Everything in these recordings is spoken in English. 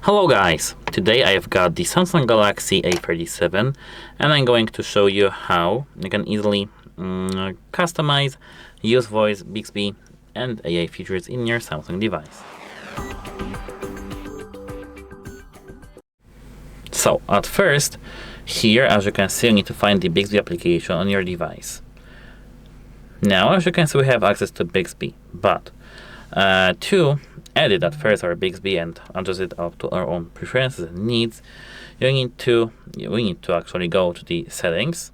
Hello guys! Today I have got the Samsung Galaxy A37 and I'm going to show you how you can easily customize, use voice, Bixby and AI features in your Samsung device. So at first, here as you can see you need to find the Bixby application on your device. Now as you can see we have access to Bixby, but to edit at first our Bixby and adjust it up to our own preferences and needs, we need to actually go to the settings,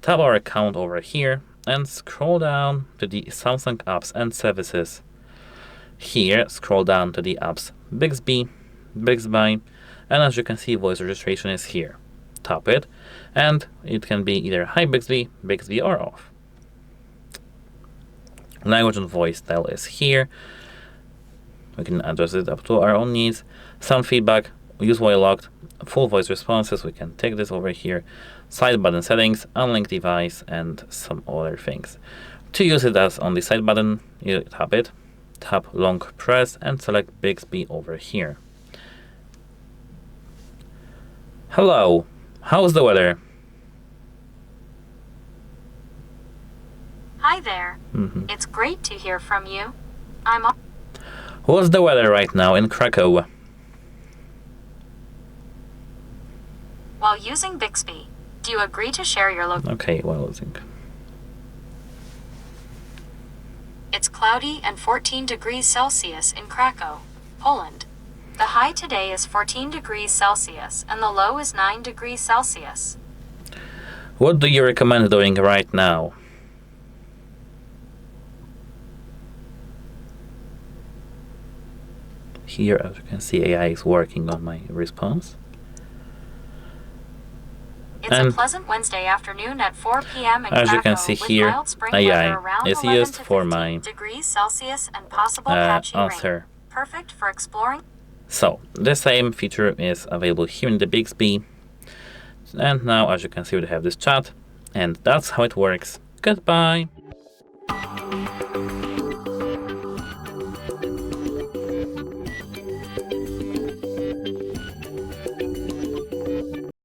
tap our account over here and scroll down to the Samsung apps and services. Here scroll down to the apps Bixby, and as you can see voice registration is here. Tap it and it can be either Hi Bixby, Bixby or off. Language and voice style is here. We can adjust it up to our own needs. Sound feedback, use while locked, full voice responses, we can take this over here. Side button settings, unlink device, and some other things. To use it as on the side button, you tap it, tap long press, and select Bixby over here. Hello, how's the weather? Hi there. It's great to hear from you. What's the weather right now in Krakow? While using Bixby, do you agree to share your location? Okay, while using. It's cloudy and 14 degrees Celsius in Krakow, Poland. The high today is 14 degrees Celsius and the low is 9 degrees Celsius. What do you recommend doing right now? Here, as you can see, AI is working on my response. It's a pleasant Wednesday afternoon at 4 p.m. in as Krakow, you can see here, AI is used for my degrees Celsius and possible patchy answer. Rain. Perfect for exploring. So the same feature is available here in the Bixby. And now, as you can see, we have this chat, and that's how it works. Goodbye.